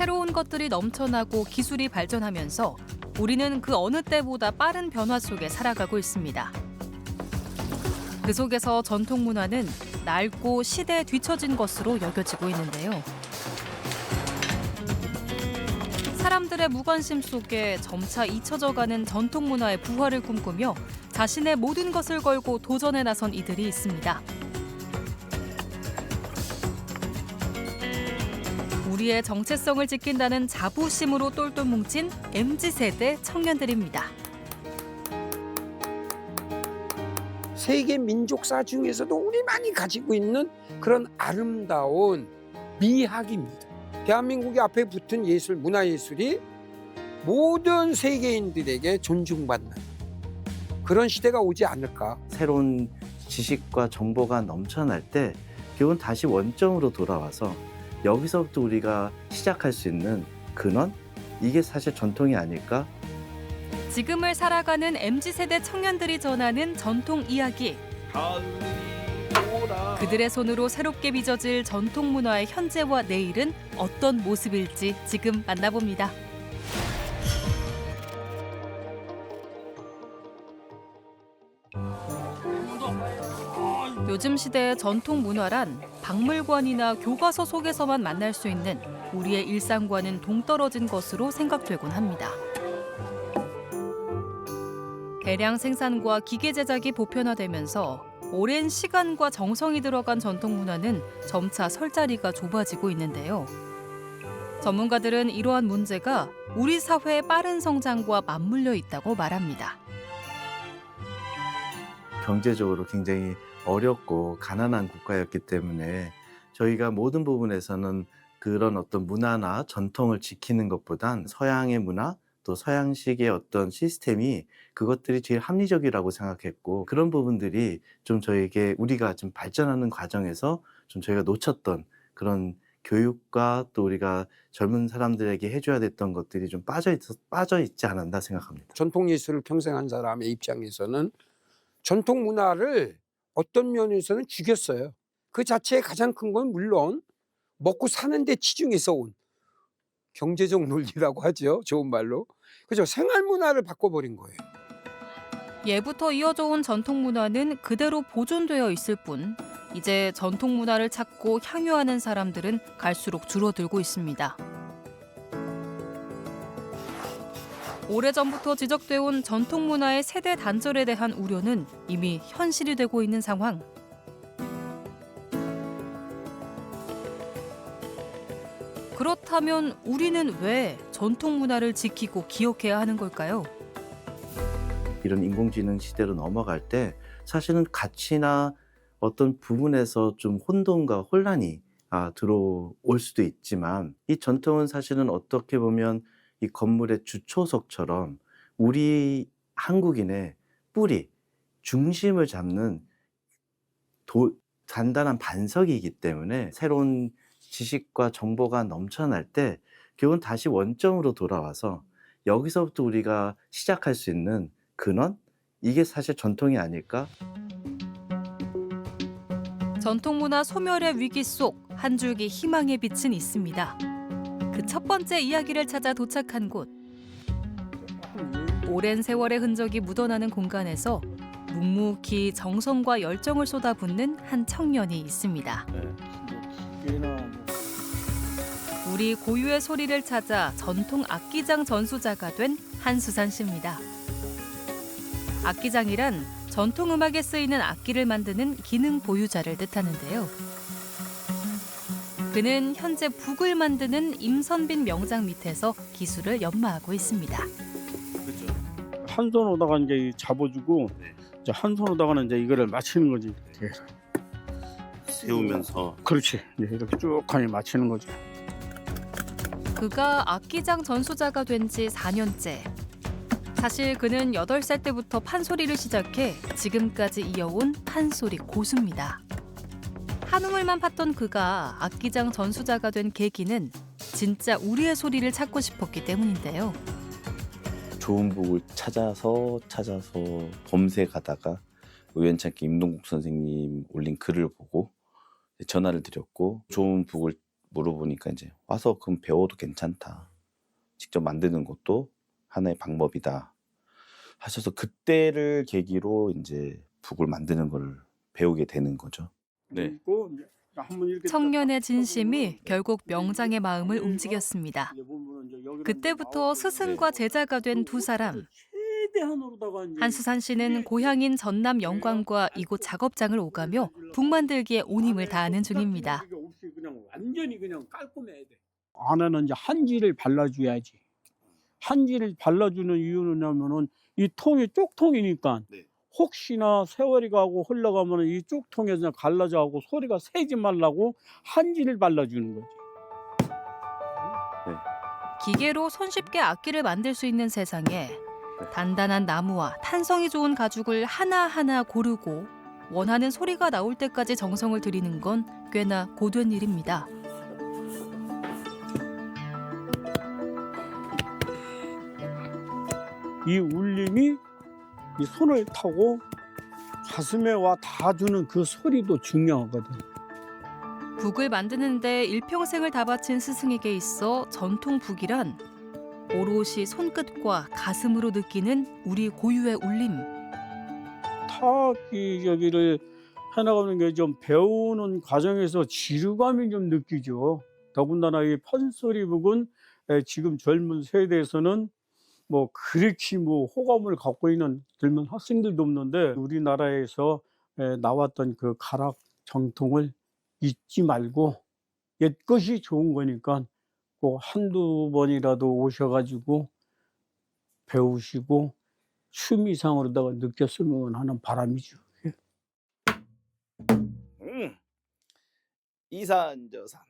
새로운 것들이 넘쳐나고 기술이 발전하면서 우리는 그 어느 때보다 빠른 변화 속에 살아가고 있습니다. 그 속에서 전통 문화는 낡고 시대에 뒤처진 것으로 여겨지고 있는데요. 사람들의 무관심 속에 점차 잊혀져가는 전통 문화의 부활을 꿈꾸며 자신의 모든 것을 걸고 도전에 나선 이들이 있습니다. 우리의 정체성을 지킨다는 자부심으로 똘똘 뭉친 MZ세대 청년들입니다. 세계 민족사 중에서도 우리만이 가지고 있는 그런 아름다운 미학입니다. 대한민국이 앞에 붙은 예술, 문화예술이 모든 세계인들에게 존중받는 그런 시대가 오지 않을까. 새로운 지식과 정보가 넘쳐날 때 결국은 다시 원점으로 돌아와서 여기서부터 우리가 시작할 수 있는 근원? 이게 사실 전통이 아닐까? 지금을 살아가는 MZ세대 청년들이 전하는 전통 이야기. 그들의 손으로 새롭게 빚어질 전통 문화의 현재와 내일은 어떤 모습일지 지금 만나봅니다. 요즘 시대의 전통 문화란 박물관이나 교과서 속에서만 만날 수 있는 우리의 일상과는 동떨어진 것으로 생각되곤 합니다. 대량 생산과 기계 제작이 보편화되면서 오랜 시간과 정성이 들어간 전통 문화는 점차 설 자리가 좁아지고 있는데요. 전문가들은 이러한 문제가 우리 사회의 빠른 성장과 맞물려 있다고 말합니다. 경제적으로 굉장히 어렵고 가난한 국가였기 때문에 저희가 모든 부분에서는 그런 어떤 문화나 전통을 지키는 것보단 서양의 문화 또 서양식의 어떤 시스템이 그것들이 제일 합리적이라고 생각했고 그런 부분들이 좀 저에게 우리가 좀 발전하는 과정에서 좀 저희가 놓쳤던 그런 교육과 또 우리가 젊은 사람들에게 해줘야 됐던 것들이 좀 빠져 있지 않았나 생각합니다. 전통 예술을 평생 한 사람의 입장에서는 전통 문화를 어떤 면에서는 죽였어요. 그 자체의 가장 큰 건 물론 먹고 사는 데 치중해서 온 경제적 논리라고 하죠. 좋은 말로. 그죠? 생활 문화를 바꿔버린 거예요. 예부터 이어져 온 전통 문화는 그대로 보존되어 있을 뿐 이제 전통 문화를 찾고 향유하는 사람들은 갈수록 줄어들고 있습니다. 오래전부터 지적돼 온 전통 문화의 세대 단절에 대한 우려는 이미 현실이 되고 있는 상황. 그렇다면 우리는 왜 전통 문화를 지키고 기억해야 하는 걸까요? 이런 인공지능 시대로 넘어갈 때 사실은 가치나 어떤 부분에서 좀 혼돈과 혼란이 들어올 수도 있지만 이 전통은 사실은 어떻게 보면 이 건물의 주초석처럼 우리 한국인의 뿌리, 중심을 잡는 단단한 반석이기 때문에 새로운 지식과 정보가 넘쳐날 때 결국은 다시 원점으로 돌아와서 여기서부터 우리가 시작할 수 있는 근원? 이게 사실 전통이 아닐까? 전통 문화 소멸의 위기 속 한 줄기 희망의 빛은 있습니다. 그 첫 번째 이야기를 찾아 도착한 곳. 오랜 세월의 흔적이 묻어나는 공간에서 묵묵히 정성과 열정을 쏟아붓는 한 청년이 있습니다. 우리 고유의 소리를 찾아 전통 악기장 전수자가 된 한수산 씨입니다. 악기장이란 전통 음악에 쓰이는 악기를 만드는 기능 보유자를 뜻하는데요. 그는 현재 북을 만드는 임선빈 명장 밑에서 기술을 연마하고 있습니다. 한 손으로다가 이제 잡아주고 이제 한 손으로다가는 이제 이거를 맞추는 거지. 세우면서 그렇지. 이제 이렇게 쭉하니 맞추는 거지. 그가 악기장 전수자가 된 지 4년째. 사실 그는 8살 때부터 판소리를 시작해 지금까지 이어온 판소리 고수입니다. 한우물만 팠던 그가 악기장 전수자가 된 계기는 진짜 우리의 소리를 찾고 싶었기 때문인데요. 좋은 북을 찾아서 검색하다가 우연찮게 임동국 선생님 올린 글을 보고 전화를 드렸고 좋은 북을 물어보니까 이제 와서 그럼 배워도 괜찮다. 직접 만드는 것도 하나의 방법이다. 하셔서 그때를 계기로 이제 북을 만드는 걸 배우게 되는 거죠. 네. 그리고 이제 한번 이렇게 청년의 딱 진심이 보면은 결국 명장의 마음을 여기서 움직였습니다. 이제 보면은 이제 여기로 그때부터 이제 스승과 제자가 된 두 사람. 최대한으로다가 이제 한수산 씨는 고향인 전남 영광과 이곳 작업장을 오가며 북 만들기에 온 힘을 다하는 중입니다. 없이 그냥 완전히 그냥 깔끔해야 돼. 안에는 이제 한지를 발라줘야지. 한지를 발라주는 이유는 뭐냐면은 이 통이 쪽통이니까 네. 혹시나 세월이 가고 흘러가면 이 쪽통에서 갈라져 하고 소리가 새지 말라고 한지를 발라주는 거지. 기계로 손쉽게 악기를 만들 수 있는 세상에 단단한 나무와 탄성이 좋은 가죽을 하나하나 고르고 원하는 소리가 나올 때까지 정성을 들이는 건 꽤나 고된 일입니다. 이 울림이 이 손을 타고 가슴에 와 닿아주는 그 소리도 중요하거든. 북을 만드는데 일평생을 다 바친 스승에게 있어 전통 북이란 오롯이 손끝과 가슴으로 느끼는 우리 고유의 울림. 타악기 여기를 해나가는 게 좀 배우는 과정에서 지루감이 좀 느끼죠. 더군다나 이 판소리 북은 지금 젊은 세대에서는 뭐 그렇게 뭐 호감을 갖고 있는 젊은 학생들도 없는데 우리나라에서 나왔던 그 가락 정통을 잊지 말고 옛 것이 좋은 거니까 꼭 한두 번이라도 오셔가지고 배우시고 취미상으로다가 느꼈으면 하는 바람이죠. 이산저산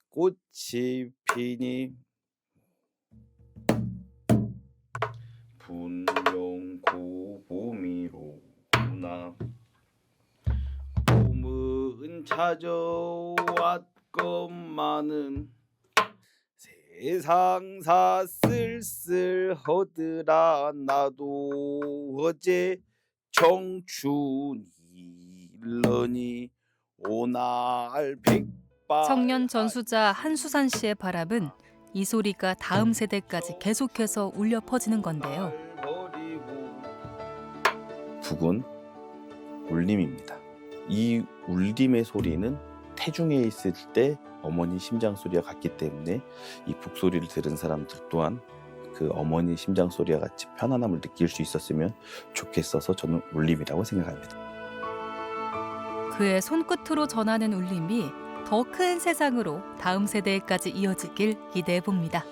꽃이 피니 분명 고봄이로구나 봄은 찾아왔건만은 세상사 쓸쓸하더라 나도 어제 청춘이 일러니 오날 백발 청년 전수자 한수산 씨의 바람은 이 소리가 다음 세대까지 계속해서 울려 퍼지는 건데요. 북은 울림입니다. 이 울림의 소리는 태중에 있을 때 어머니 심장 소리와 같기 때문에 이 북소리를 들은 사람들 또한 그 어머니 심장 소리와 같이 편안함을 느낄 수 있었으면 좋겠어서 저는 울림이라고 생각합니다. 그의 손끝으로 전하는 울림이 더 큰 세상으로 다음 세대에까지 이어지길 기대해 봅니다.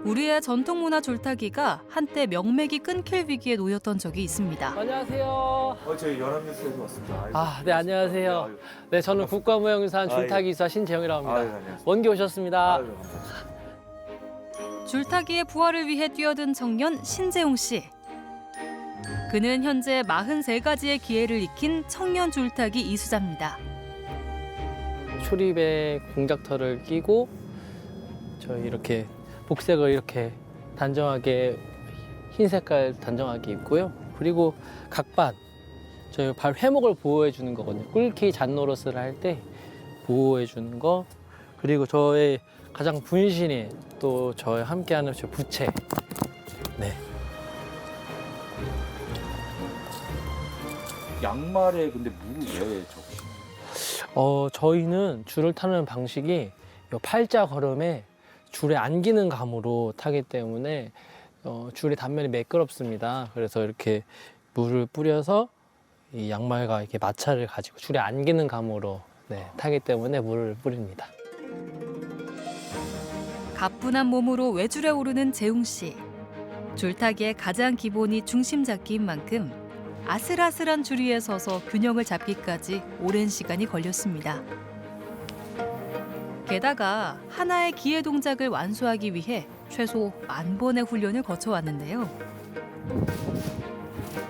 우리의 전통문화 줄타기가 한때 명맥이 끊길 위기에 놓였던 적이 있습니다. 안녕하세요. 저희 연합뉴스에서 왔습니다. 아, 네, 안녕하세요. 네, 저는 국가무형유산 줄타기사 신재영이라고 합니다. 먼 길 오셨습니다. 줄타기의 부활을 위해 뛰어든 청년 신재용 씨. 그는 현재 43가지의 기회를 익힌 청년 줄타기 이수자입니다. 초립에 공작털을 끼고 저희 이렇게 복색을 이렇게 단정하게 흰 색깔 단정하게 입고요. 그리고 각반 저희 발 회목을 보호해 주는 거거든요. 꿀키 잔노릇을 할 때 보호해 주는 거. 그리고 저의 가장 분신이 또 저와 함께하는 저 부채. 네. 양말에 근데 물을 왜 적으시나요? 저희는 줄을 타는 방식이 요 팔자 걸음에 줄에 안기는 감으로 타기 때문에 줄의 단면이 매끄럽습니다. 그래서 이렇게 물을 뿌려서 이 양말과 이렇게 마찰을 가지고 줄에 안기는 감으로 타기 때문에 물을 뿌립니다. 가뿐한 몸으로 외줄에 오르는 재웅 씨. 줄타기의 가장 기본이 중심 잡기인 만큼 아슬아슬한 줄 위에 서서 균형을 잡기까지 오랜 시간이 걸렸습니다. 게다가 하나의 기의 동작을 완수하기 위해 최소 10,000번의 훈련을 거쳐왔는데요.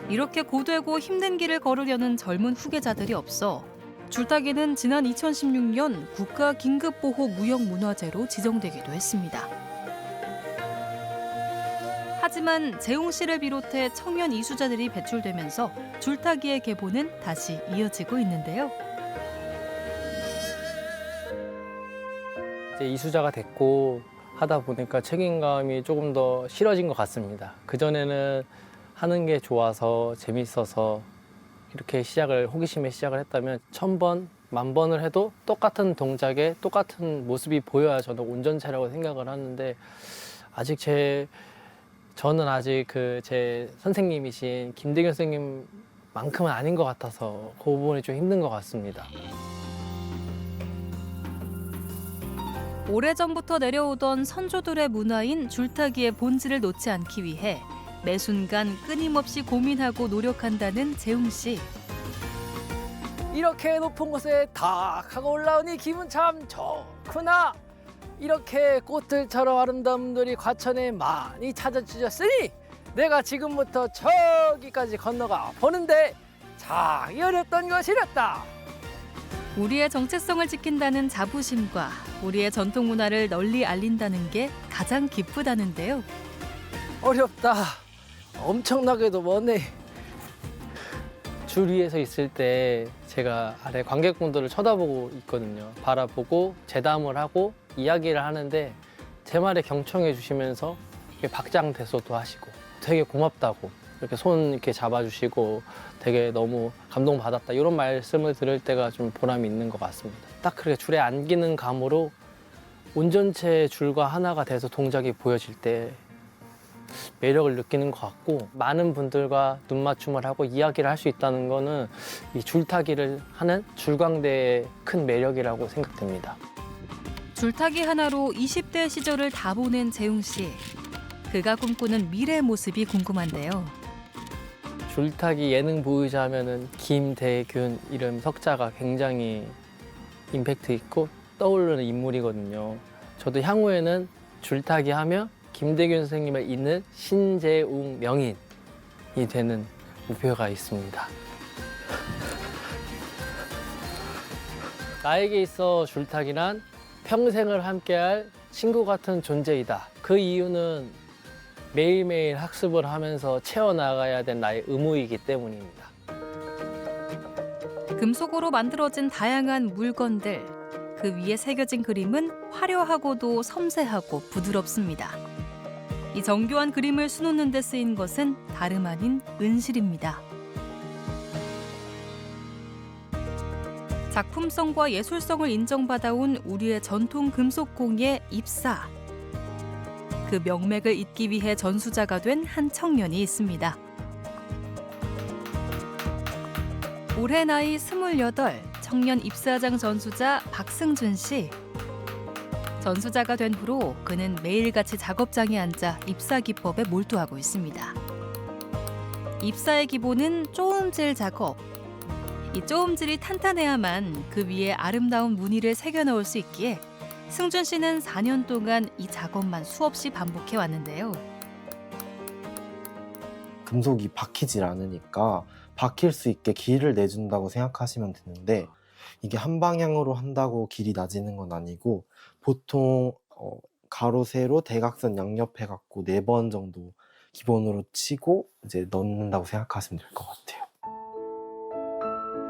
이렇게 고되고 힘든 길을 걸으려는 젊은 후계자들이 없어 줄타기는 지난 2016년 국가 긴급보호 무형문화재로 지정되기도 했습니다. 하지만 재웅 씨를 비롯해 청년 이수자들이 배출되면서 줄타기의 계보는 다시 이어지고 있는데요. 이제 이수자가 됐고 하다 보니까 책임감이 조금 더 실어진 것 같습니다. 그전에는 하는 게 좋아서 재밌어서 이렇게 호기심에 시작을 했다면 1000번, 10,000번을 해도 똑같은 동작에 똑같은 모습이 보여야 저는 온전체라고 생각을 하는데 아직 저는 아직 제 선생님이신 김대균 선생님만큼은 아닌 것 같아서 그 부분이 좀 힘든 것 같습니다. 오래전부터 내려오던 선조들의 문화인 줄타기의 본질을 놓지 않기 위해 매 순간 끊임없이 고민하고 노력한다는 재웅 씨. 이렇게 높은 곳에 탁 하고 올라오니 기분 참 좋구나. 이렇게 꽃들처럼 아름다운 분들이 과천에 많이 찾아주셨으니 내가 지금부터 저기까지 건너가 보는데 참 어렸던 것이랬다. 우리의 정체성을 지킨다는 자부심과 우리의 전통 문화를 널리 알린다는 게 가장 기쁘다는데요. 어렵다. 엄청나게도 머네. 줄 위에서 있을 때 제가 아래 관객분들을 쳐다보고 있거든요. 바라보고 재담을 하고 이야기를 하는데 제 말에 경청해 주시면서 이렇게 박장대소도 하시고 되게 고맙다고 이렇게 손 이렇게 잡아주시고 되게 너무 감동받았다 이런 말씀을 들을 때가 좀 보람이 있는 것 같습니다. 딱 그렇게 줄에 안기는 감으로 온전체 줄과 하나가 돼서 동작이 보여질 때 매력을 느끼는 것 같고 많은 분들과 눈맞춤을 하고 이야기를 할 수 있다는 거는 이 줄타기를 하는 줄광대의 큰 매력이라고 생각됩니다. 줄타기 하나로 20대 시절을 다 보낸 재웅 씨. 그가 꿈꾸는 미래 모습이 궁금한데요. 줄타기 예능 보유자 하면은 김대균 이름 석자가 굉장히 임팩트 있고 떠오르는 인물이거든요. 저도 향후에는 줄타기 하면 김대균 선생님을 잇는 신재웅 명인이 되는 목표가 있습니다. 나에게 있어 줄타기란 평생을 함께할 친구 같은 존재이다. 그 이유는 매일매일 학습을 하면서 채워나가야 될 나의 의무이기 때문입니다. 금속으로 만들어진 다양한 물건들. 그 위에 새겨진 그림은 화려하고도 섬세하고 부드럽습니다. 이 정교한 그림을 수놓는 데 쓰인 것은 다름 아닌 은실입니다. 작품성과 예술성을 인정받아온 우리의 전통 금속공예 입사. 그 명맥을 잇기 위해 전수자가 된 한 청년이 있습니다. 올해 나이 28, 청년 입사장 전수자 박승준 씨. 전수자가 된 후로 그는 매일같이 작업장에 앉아 입사 기법에 몰두하고 있습니다. 입사의 기본은 쪼음질 작업. 이 쪼음질이 탄탄해야만 그 위에 아름다운 무늬를 새겨 넣을 수 있기에 승준 씨는 4년 동안 이 작업만 수없이 반복해 왔는데요. 금속이 박히질 않으니까 박힐 수 있게 길을 내준다고 생각하시면 되는데 이게 한 방향으로 한다고 길이 낮아지는 건 아니고 보통 가로, 세로, 대각선 양옆에 갖고 4번 정도 기본으로 치고 이제 넣는다고 생각하시면 될 것 같아요.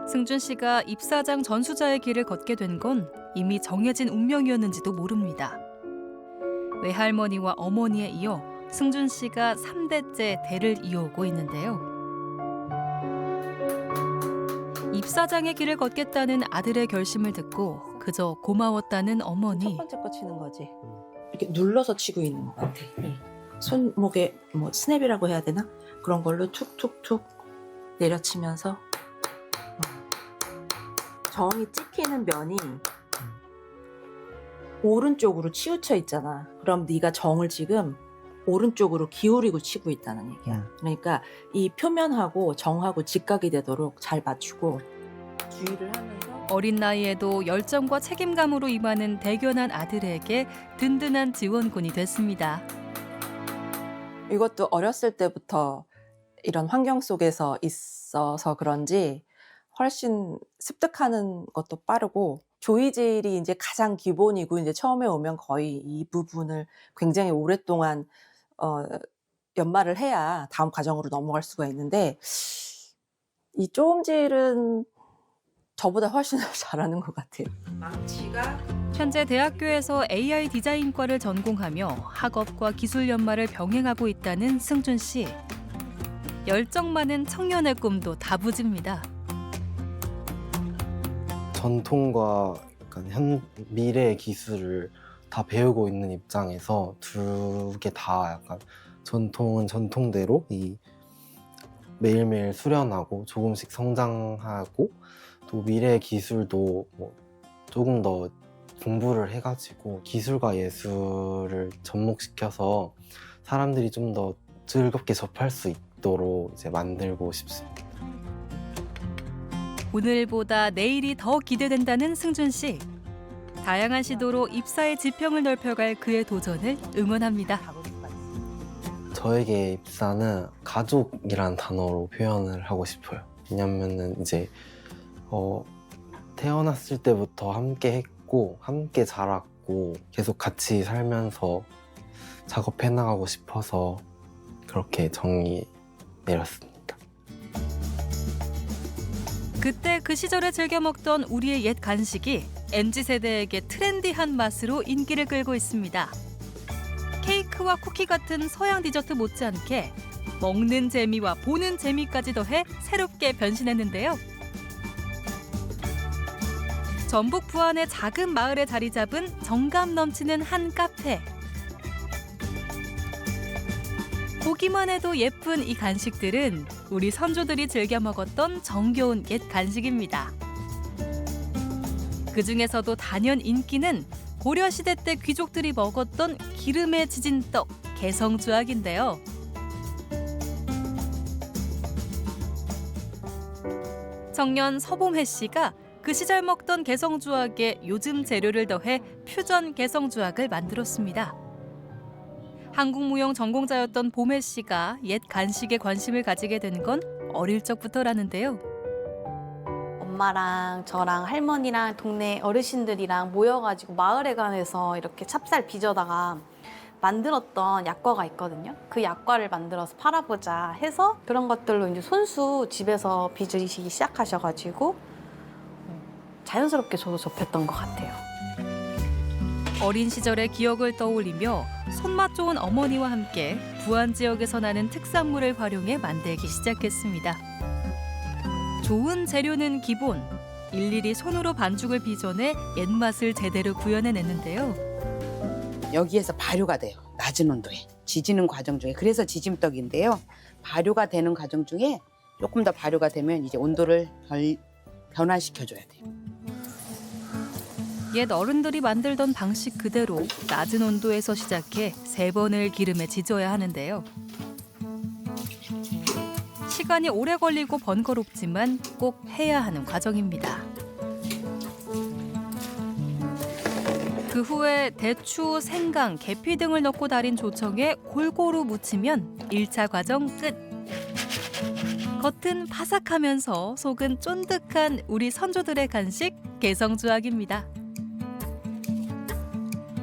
승준 씨가 입사장 전수자의 길을 걷게 된 건 이미 정해진 운명이었는지도 모릅니다. 외할머니와 어머니에 이어 승준 씨가 3대째 대를 이어오고 있는데요. 입사장의 길을 걷겠다는 아들의 결심을 듣고 그저 고마웠다는 어머니. 첫 번째 거 치는 거지. 이렇게 눌러서 치고 있는 것 같아. 손목에 뭐 스냅이라고 해야 되나? 그런 걸로 툭툭툭 내려치면서 정이 찍히는 면이 오른쪽으로 치우쳐 있잖아. 그럼 네가 정을 지금 오른쪽으로 기울이고 치고 있다는 얘기야. 그러니까 이 표면하고 정하고 직각이 되도록 잘 맞추고 주의를 하면서 어린 나이에도 열정과 책임감으로 임하는 대견한 아들에게 든든한 지원군이 됐습니다. 이것도 어렸을 때부터 이런 환경 속에서 있어서 그런지 훨씬 습득하는 것도 빠르고 조이질이 이제 가장 기본이고 이제 처음에 오면 거의 이 부분을 굉장히 오랫동안 연마를 해야 다음 과정으로 넘어갈 수가 있는데 이 쪼음질은 저보다 훨씬 잘하는 것 같아요. 현재 대학교에서 AI 디자인과를 전공하며 학업과 기술 연마를 병행하고 있다는 승준 씨. 열정 많은 청년의 꿈도 다부집니다. 전통과 약간 미래의 기술을 다 배우고 있는 입장에서 두 개 다 약간 전통은 전통대로 매일매일 수련하고 조금씩 성장하고 또 미래의 기술도 뭐 조금 더 공부를 해가지고 기술과 예술을 접목시켜서 사람들이 좀 더 즐겁게 접할 수 있도록 이제 만들고 싶습니다. 오늘보다 내일이 더 기대된다는 승준 씨. 다양한 시도로 입사의 지평을 넓혀갈 그의 도전을 응원합니다. 저에게 입사는 가족이라는 단어로 표현을 하고 싶어요. 왜냐면은 이제 태어났을 때부터 함께 했고 함께 자랐고 계속 같이 살면서 작업해 나가고 싶어서 그렇게 정의 내렸습니다. 그때 그 시절에 즐겨 먹던 우리의 옛 간식이 MZ세대에게 트렌디한 맛으로 인기를 끌고 있습니다. 케이크와 쿠키 같은 서양 디저트 못지않게 먹는 재미와 보는 재미까지 더해 새롭게 변신했는데요. 전북 부안의 작은 마을에 자리 잡은 정감 넘치는 한 카페. 보기만 해도 예쁜 이 간식들은 우리 선조들이 즐겨 먹었던 정겨운 옛 간식입니다. 그중에서도 단연 인기는 고려시대 때 귀족들이 먹었던 기름에 지진 떡, 개성주악인데요. 청년 서봄혜 씨가 그 시절 먹던 개성주악에 요즘 재료를 더해 퓨전 개성주악을 만들었습니다. 한국무용 전공자였던 봄혜 씨가 옛 간식에 관심을 가지게 된 건 어릴 적부터라는데요. 엄마랑 저랑 할머니랑 동네 어르신들이랑 모여가지고 마을에 가서 이렇게 찹쌀 빚어다가 만들었던 약과가 있거든요. 그 약과를 만들어서 팔아보자 해서 그런 것들로 이제 손수 집에서 빚으시기 시작하셔가지고 자연스럽게 저도 접했던 것 같아요. 어린 시절의 기억을 떠올리며 손맛 좋은 어머니와 함께 부안 지역에서 나는 특산물을 활용해 만들기 시작했습니다. 좋은 재료는 기본, 일일이 손으로 반죽을 빚어내 옛맛을 제대로 구현해냈는데요. 여기에서 발효가 돼요. 낮은 온도에 지지는 과정 중에. 그래서 지짐떡인데요. 발효가 되는 과정 중에 조금 더 발효가 되면 이제 온도를 변화시켜줘야 돼요. 옛 어른들이 만들던 방식 그대로 낮은 온도에서 시작해 3번을 기름에 지져야 하는데요. 시간이 오래 걸리고 번거롭지만 꼭 해야 하는 과정입니다. 그 후에 대추, 생강, 계피 등을 넣고 달인 조청에 골고루 무치면 1차 과정 끝. 겉은 바삭하면서 속은 쫀득한 우리 선조들의 간식 개성주악입니다.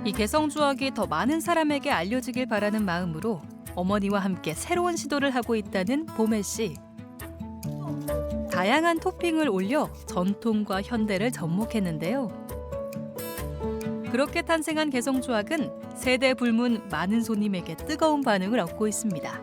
이 개성주악이 더 많은 사람에게 알려지길 바라는 마음으로 어머니와 함께 새로운 시도를 하고 있다는 봄혜 씨. 다양한 토핑을 올려 전통과 현대를 접목했는데요. 그렇게 탄생한 개성주악은 세대 불문 많은 손님에게 뜨거운 반응을 얻고 있습니다.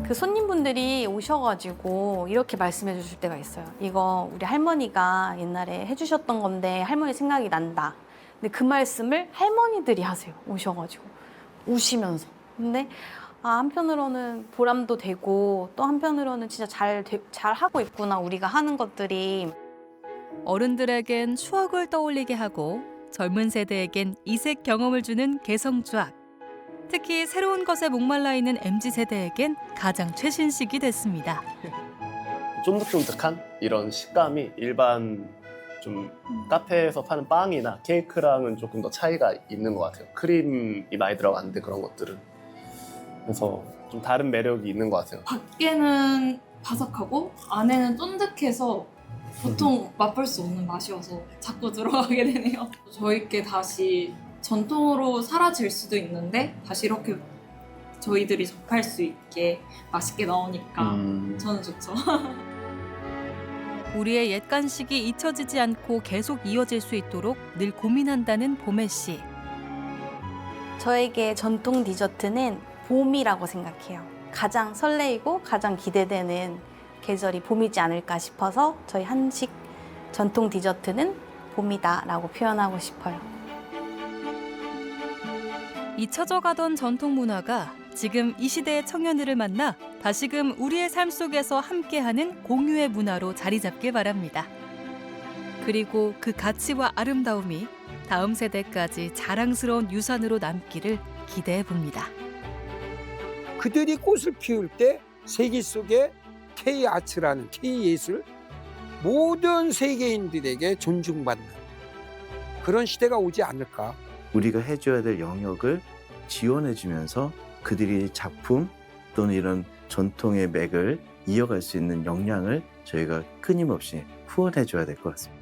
그 손님분들이 오셔가지고 이렇게 말씀해 주실 때가 있어요. 이거 우리 할머니가 옛날에 해주셨던 건데 할머니 생각이 난다. 근데 그 말씀을 할머니들이 하세요. 오셔가지고 우시면서. 근데 한편으로는 보람도 되고 또 한편으로는 진짜 잘 하고 있구나 우리가 하는 것들이. 어른들에겐 추억을 떠올리게 하고 젊은 세대에겐 이색 경험을 주는 개성주악. 특히 새로운 것에 목말라 있는 MZ세대에겐 가장 최신식이 됐습니다. 쫀득쫀득한 이런 식감이 일반 좀 카페에서 파는 빵이나 케이크랑은 조금 더 차이가 있는 것 같아요. 크림이 많이 들어가는데 그런 것들은. 그래서 좀 다른 매력이 있는 것 같아요. 밖에는 바삭하고 안에는 쫀득해서 보통 맛볼 수 없는 맛이어서 자꾸 들어가게 되네요. 저희께 다시 전통으로 사라질 수도 있는데 다시 이렇게 저희들이 접할 수 있게 맛있게 나오니까 저는 좋죠. 우리의 옛 간식이 잊혀지지 않고 계속 이어질 수 있도록 늘 고민한다는 보매 씨. 저에게 전통 디저트는 봄이라고 생각해요. 가장 설레이고 가장 기대되는 계절이 봄이지 않을까 싶어서 저희 한식 전통 디저트는 봄이다라고 표현하고 싶어요. 잊혀져 가던 전통 문화가 지금 이 시대의 청년들을 만나 다시금 우리의 삶 속에서 함께하는 공유의 문화로 자리 잡길 바랍니다. 그리고 그 가치와 아름다움이 다음 세대까지 자랑스러운 유산으로 남기를 기대해 봅니다. 그들이 꽃을 피울 때 세계 속에 K아츠라는 K예술 모든 세계인들에게 존중받는 그런 시대가 오지 않을까. 우리가 해줘야 될 영역을 지원해주면서 그들이 작품 또는 이런 전통의 맥을 이어갈 수 있는 역량을 저희가 끊임없이 후원해줘야 될 것 같습니다.